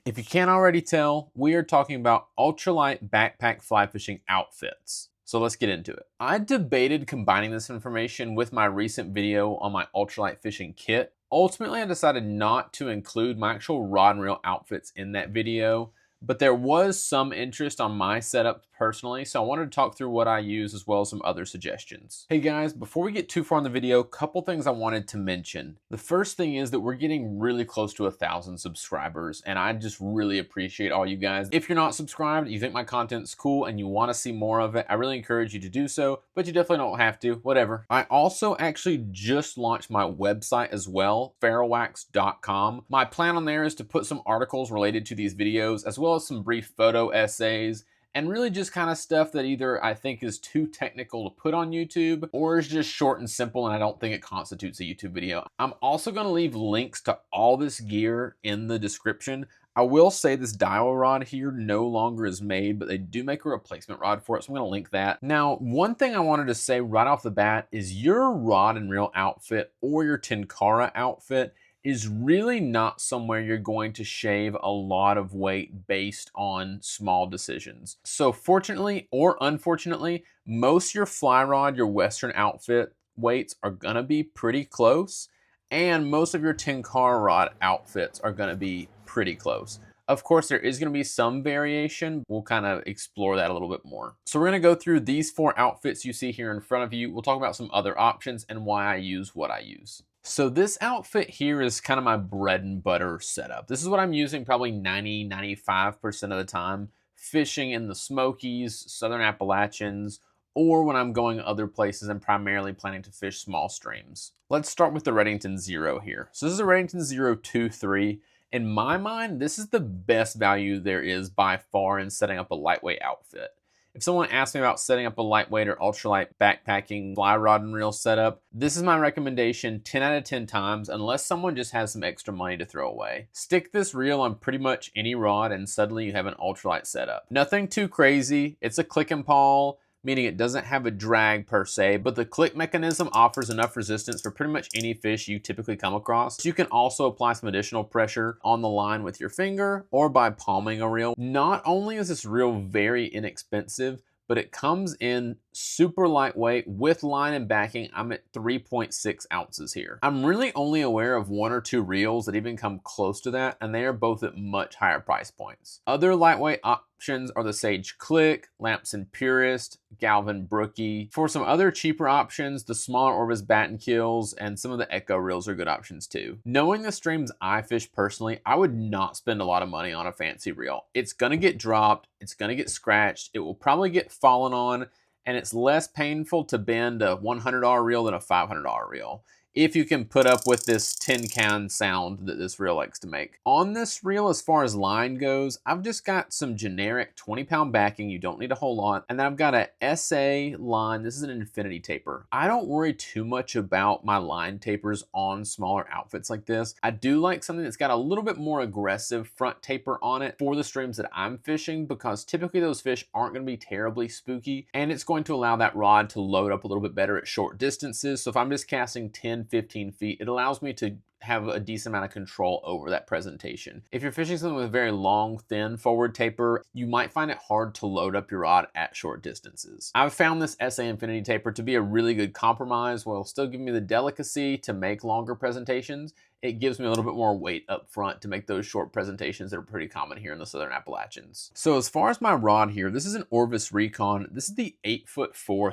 If you can't already tell, we are talking about ultralight backpack fly fishing outfits. So let's get into it. I debated combining this information with my recent video on my ultralight fishing kit. Ultimately, I decided not to include my actual rod and reel outfits in that video, but there was some interest on my setup personally, so I wanted to talk through what I use as well as some other suggestions. Hey guys, before we get too far in the video, couple things I wanted to mention. The first thing is that we're getting really close to 1,000 subscribers, and I just really appreciate all you guys. If you're not subscribed, you think my content's cool and you want to see more of it, I really encourage you to do so, but you definitely don't have to, whatever. I also actually just launched my website as well, ferrowax.com. My plan on there is to put some articles related to these videos, as well as some brief photo essays, and really just kind of stuff that either I think is too technical to put on YouTube or is just short and simple and I don't think it constitutes a YouTube video. I'm also going to leave links to all this gear in the description. I will say this Daiwa rod here no longer is made, but they do make a replacement rod for it, so I'm going to link that. Now, one thing I wanted to say right off the bat is your rod and reel outfit or your Tenkara outfit is really not somewhere you're going to shave a lot of weight based on small decisions. So fortunately or unfortunately, most your fly rod, your Western outfit weights are gonna be pretty close, and most of your Tenkara rod outfits are gonna be pretty close. Of course, there is going to be some variation. We'll kind of explore that a little bit more. So we're going to go through these 4 outfits you see here in front of you. We'll talk about some other options and why I use what I use. So this outfit here is kind of my bread and butter setup. This is what I'm using probably 95% of the time, fishing in the Smokies, Southern Appalachians, or when I'm going other places and primarily planning to fish small streams. Let's start with the Redington Zero here. So this is a Redington Zero 2.3. In my mind, this is the best value there is by far in setting up a lightweight outfit. If someone asks me about setting up a lightweight or ultralight backpacking fly rod and reel setup, this is my recommendation 10 out of 10 times unless someone just has some extra money to throw away. Stick this reel on pretty much any rod and suddenly you have an ultralight setup. Nothing too crazy. It's a click and pawl, meaning it doesn't have a drag per se, but the click mechanism offers enough resistance for pretty much any fish you typically come across. You can also apply some additional pressure on the line with your finger or by palming a reel. Not only is this reel very inexpensive, but it comes in super lightweight with line and backing. I'm at 3.6 ounces here. I'm really only aware of 1 or 2 reels that even come close to that, and they are both at much higher price points. Other lightweight options are the Sage Click, Lamson Purist, Galvin Brookie. For some other cheaper options, the smaller Orvis Bat and Kills and some of the Echo reels are good options too. Knowing the streams I fish personally, I would not spend a lot of money on a fancy reel. It's gonna get dropped, it's gonna get scratched, it will probably get fallen on, and it's less painful to bend a $100 reel than a $500 reel, if you can put up with this tin can sound that this reel likes to make. On this reel, as far as line goes, I've just got some generic 20-pound backing. You don't need a whole lot. And then I've got a SA line. This is an infinity taper. I don't worry too much about my line tapers on smaller outfits like this. I do like something that's got a little bit more aggressive front taper on it for the streams that I'm fishing, because typically those fish aren't going to be terribly spooky, and it's going to allow that rod to load up a little bit better at short distances. So if I'm just casting 10, 15 feet, it allows me to have a decent amount of control over that presentation. If you're fishing something with a very long, thin forward taper, you might find it hard to load up your rod at short distances. I've found this SA Infinity taper to be a really good compromise while still giving me the delicacy to make longer presentations. It gives me a little bit more weight up front to make those short presentations that are pretty common here in the Southern Appalachians. So as far as my rod here, this is an Orvis Recon. This is the 8'4"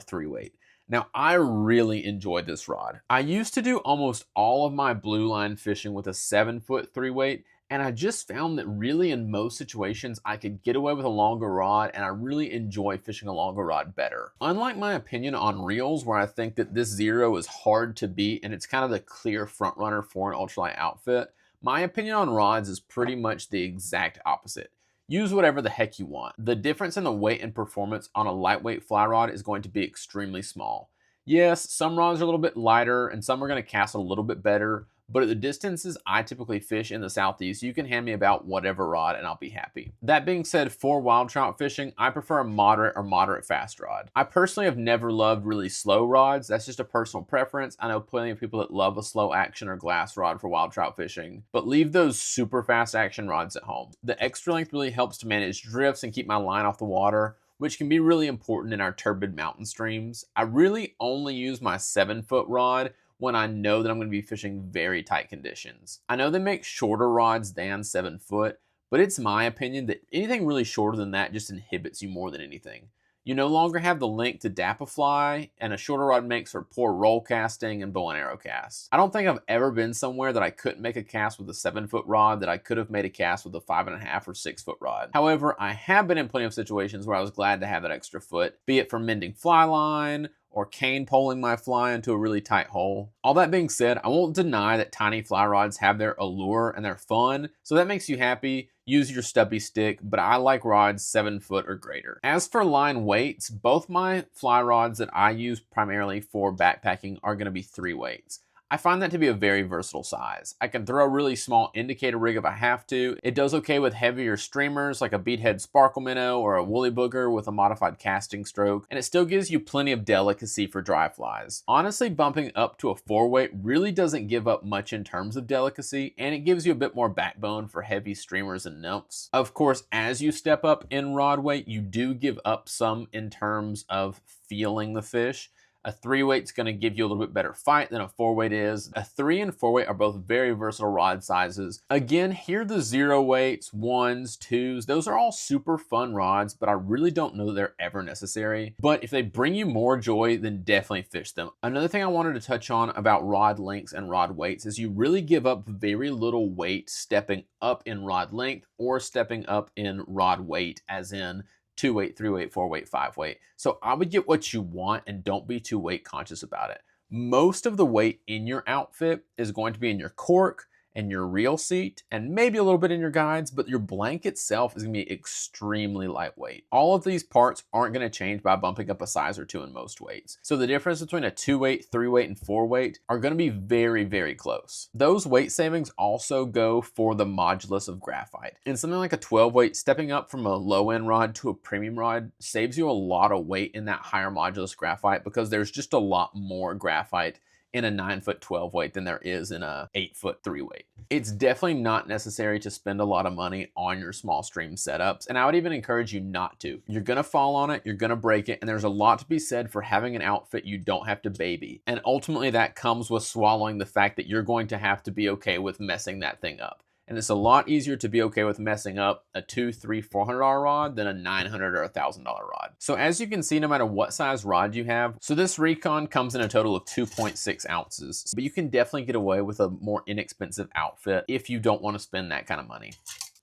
3-weight. Now, I really enjoy this rod. I used to do almost all of my blue line fishing with a 7-foot 3-weight, and I just found that really in most situations, I could get away with a longer rod, and I really enjoy fishing a longer rod better. Unlike my opinion on reels, where I think that this Zero is hard to beat, and it's kind of the clear front runner for an ultralight outfit, my opinion on rods is pretty much the exact opposite. Use whatever the heck you want. The difference in the weight and performance on a lightweight fly rod is going to be extremely small. Yes, some rods are a little bit lighter and some are going to cast a little bit better, but at the distances I typically fish in the Southeast, you can hand me about whatever rod and I'll be happy. That being said, for wild trout fishing, I prefer a moderate or moderate fast rod. I personally have never loved really slow rods. That's just a personal preference. I know plenty of people that love a slow action or glass rod for wild trout fishing, but leave those super fast action rods at home. The extra length really helps to manage drifts and keep my line off the water, which can be really important in our turbid mountain streams. I really only use my 7-foot rod when I know that I'm going to be fishing very tight conditions. I know they make shorter rods than 7 foot, but it's my opinion that anything really shorter than that just inhibits you more than anything. You no longer have the length to dap a fly, and a shorter rod makes for poor roll casting and bow and arrow casts. I don't think I've ever been somewhere that I couldn't make a cast with a 7-foot rod that I could have made a cast with a 5.5 or 6-foot rod. However, I have been in plenty of situations where I was glad to have that extra foot, be it for mending fly line, or cane poling my fly into a really tight hole. All that being said, I won't deny that tiny fly rods have their allure and they're fun, so that makes you happy. Use your stubby stick, but I like rods 7 foot or greater. As for line weights, both my fly rods that I use primarily for backpacking are going to be 3 weights. I find that to be a very versatile size. I can throw a really small indicator rig if I have to. It does okay with heavier streamers like a beadhead sparkle minnow or a woolly booger with a modified casting stroke, and it still gives you plenty of delicacy for dry flies. Honestly, bumping up to a 4 weight really doesn't give up much in terms of delicacy, and it gives you a bit more backbone for heavy streamers and nymphs. Of course, as you step up in rod weight, you do give up some in terms of feeling the fish. A 3 weight's going to give you a little bit better fight than a 4 weight is. A 3 and 4 weight are both very versatile rod sizes. Again, here the 0 weights, 1s, 2s, those are all super fun rods, but I really don't know that they're ever necessary. But if they bring you more joy, then definitely fish them. Another thing I wanted to touch on about rod lengths and rod weights is you really give up very little weight stepping up in rod length or stepping up in rod weight, as in 2 weight, 3 weight, 4 weight, 5 weight. So I would get what you want and don't be too weight conscious about it. Most of the weight in your outfit is going to be in your cork and your reel seat, and maybe a little bit in your guides, but your blanket itself is gonna be extremely lightweight. All of these parts aren't gonna change by bumping up a size or 2 in most weights. So the difference between a 2 weight, 3 weight, and 4 weight are gonna be very, very close. Those weight savings also go for the modulus of graphite. In something like a 12 weight, stepping up from a low end rod to a premium rod saves you a lot of weight in that higher modulus graphite because there's just a lot more graphite in a 9-foot 12 weight than there is in a 8-foot 3 weight. It's definitely not necessary to spend a lot of money on your small stream setups, and I would even encourage you not to. You're gonna fall on it, you're gonna break it, and there's a lot to be said for having an outfit you don't have to baby. And ultimately that comes with swallowing the fact that you're going to have to be okay with messing that thing up. And it's a lot easier to be okay with messing up a $200, $300, $400 rod than a $900 or $1,000 rod. So as you can see, no matter what size rod you have, so this Recon comes in a total of 2.6 ounces, but you can definitely get away with a more inexpensive outfit if you don't want to spend that kind of money.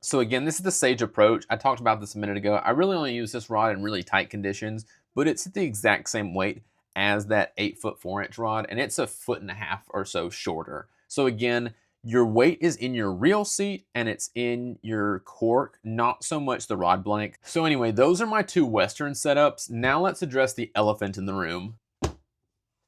So again, this is the Sage approach. I talked about this a minute ago. I really only use this rod in really tight conditions, but it's at the exact same weight as that 8-foot 4-inch rod, and it's a 1.5 feet or so shorter. So again, your weight is in your reel seat and it's in your cork, not so much the rod blank. So anyway, those are my 2 Western setups. Now let's address the elephant in the room,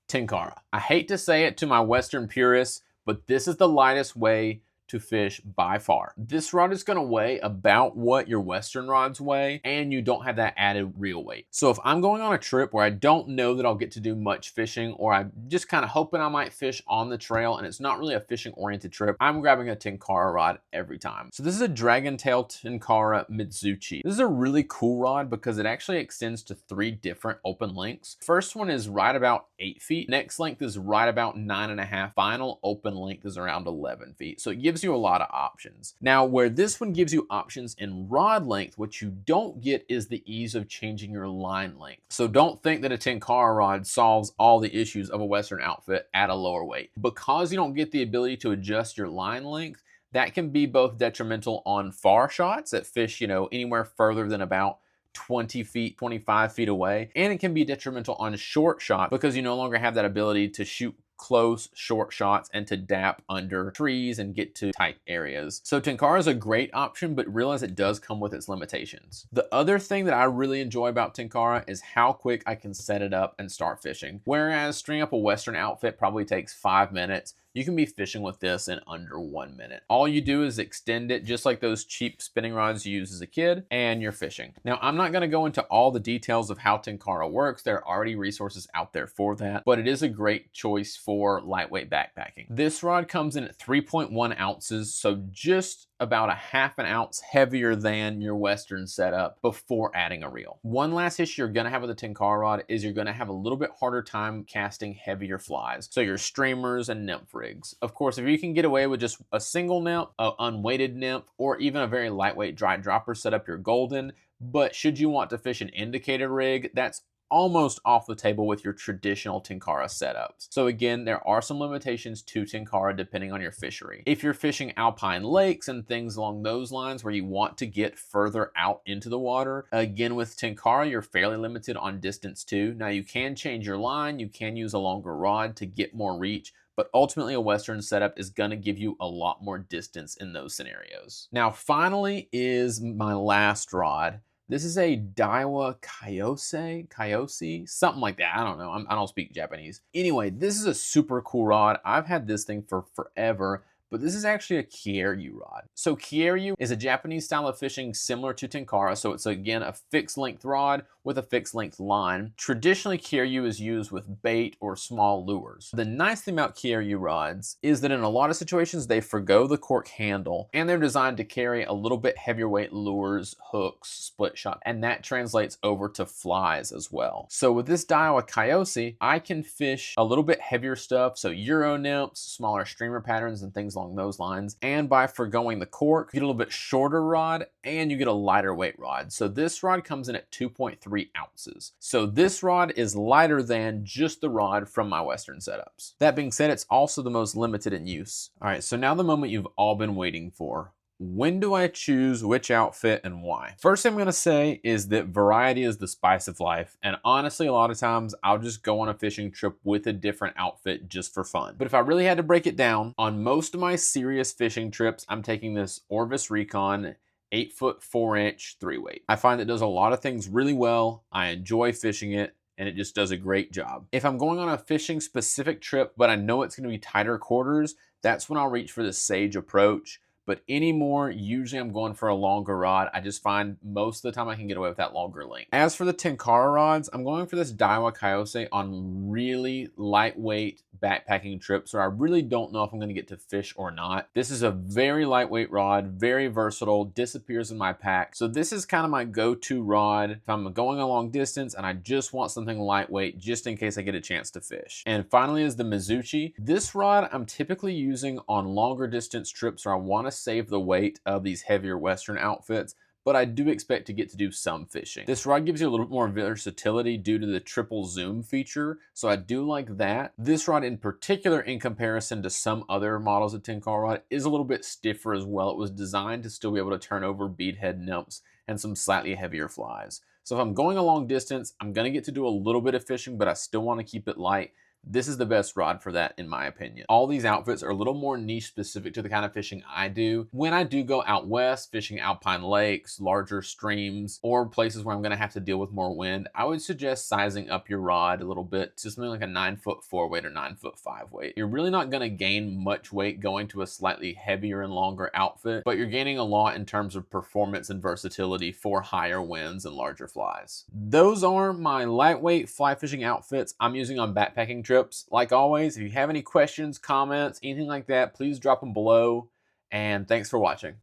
Tenkara. I hate to say it to my Western purists, but this is the lightest way to fish by far. This rod is gonna weigh about what your Western rods weigh, and you don't have that added reel weight. So if I'm going on a trip where I don't know that I'll get to do much fishing, or I'm just kind of hoping I might fish on the trail and it's not really a fishing oriented trip, I'm grabbing a Tenkara rod every time. So this is a Dragon Tail Tenkara Mizuchi. This is a really cool rod because it actually extends to 3 different open lengths. First one is right about 8 feet. Next length is right about 9.5. Final open length is around 11 feet. So it gives you a lot of options. Now, where this one gives you options in rod length, what you don't get is the ease of changing your line length. So don't think that a Tenkara rod solves all the issues of a Western outfit at a lower weight. Because you don't get the ability to adjust your line length, that can be both detrimental on far shots that fish, anywhere further than about 20 feet, 25 feet away. And it can be detrimental on short shot because you no longer have that ability to shoot close, short shots and to dap under trees and get to tight areas. So Tenkara is a great option, but realize it does come with its limitations. The other thing that I really enjoy about Tenkara is how quick I can set it up and start fishing. Whereas stringing up a Western outfit probably takes 5 minutes, you can be fishing with this in under 1 minute. All you do is extend it just like those cheap spinning rods you used as a kid, and you're fishing. Now, I'm not gonna go into all the details of how Tenkara works. There are already resources out there for that, but it is a great choice for lightweight backpacking. This rod comes in at 3.1 ounces, so just about a half an ounce heavier than your Western setup before adding a reel. One last issue you're gonna have with the Tenkara rod is you're gonna have a little bit harder time casting heavier flies. So your streamers and nymph rigs. Of course, if you can get away with just a single nymph, an unweighted nymph, or even a very lightweight dry dropper setup, you're golden. But should you want to fish an indicated rig, that's almost off the table with your traditional Tenkara setups. So again, there are some limitations to Tenkara depending on your fishery. If you're fishing alpine lakes and things along those lines where you want to get further out into the water, again with Tenkara, you're fairly limited on distance too. Now you can change your line, you can use a longer rod to get more reach, but ultimately a Western setup is gonna give you a lot more distance in those scenarios. Now finally is my last rod. This is a Daiwa Kiyose, something like that. I don't know. I don't speak Japanese. Anyway, this is a super cool rod. I've had this thing for forever, but this is actually a Keiryu rod. So Keiryu is a Japanese style of fishing similar to Tenkara. So it's again a fixed length rod with a fixed length line. Traditionally, Keiryu is used with bait or small lures. The nice thing about Keiryu rods is that in a lot of situations, they forgo the cork handle and they're designed to carry a little bit heavier weight lures, hooks, split shot, and that translates over to flies as well. So with this Daiwa Kiyose, I can fish a little bit heavier stuff. So Euro nymphs, smaller streamer patterns and things along those lines. And by forgoing the cork, you get a little bit shorter rod and you get a lighter weight rod. So this rod comes in at 2.3 ounces. So this rod is lighter than just the rod from my Western setups. That being said, it's also the most limited in use. All right, so now the moment you've all been waiting for. When do I choose which outfit and why? First thing I'm gonna say is that variety is the spice of life. And honestly, a lot of times I'll just go on a fishing trip with a different outfit just for fun. But if I really had to break it down, on most of my serious fishing trips, I'm taking this Orvis Recon 8-foot 4-inch 3-weight. I find it does a lot of things really well. I enjoy fishing it, and it just does a great job. If I'm going on a fishing specific trip, but I know it's gonna be tighter quarters, that's when I'll reach for the Sage approach. But anymore, usually I'm going for a longer rod. I just find most of the time I can get away with that longer length. As for the Tenkara rods, I'm going for this Daiwa Kiyose on really lightweight backpacking trips where I really don't know if I'm gonna get to fish or not. This is a very lightweight rod, very versatile, disappears in my pack. So this is kind of my go-to rod if I'm going a long distance and I just want something lightweight just in case I get a chance to fish. And finally is the Mizuchi. This rod I'm typically using on longer distance trips where I wanna save the weight of these heavier Western outfits, but I do expect to get to do some fishing. This rod gives you a little bit more versatility due to the triple zoom feature, so I do like that. This rod in particular, in comparison to some other models of Tenkara rod, is a little bit stiffer as well. It was designed to still be able to turn over beadhead nymphs and some slightly heavier flies. So if I'm going a long distance, I'm gonna get to do a little bit of fishing, but I still wanna keep it light. This is the best rod for that, in my opinion. All these outfits are a little more niche specific to the kind of fishing I do. When I do go out west, fishing alpine lakes, larger streams, or places where I'm gonna have to deal with more wind, I would suggest sizing up your rod a little bit to something like a 9-foot 4-weight or 9-foot 5-weight. You're really not gonna gain much weight going to a slightly heavier and longer outfit, but you're gaining a lot in terms of performance and versatility for higher winds and larger flies. Those are my lightweight fly fishing outfits I'm using on backpacking trips. Like always, if you have any questions, comments, anything like that, please drop them below. And thanks for watching.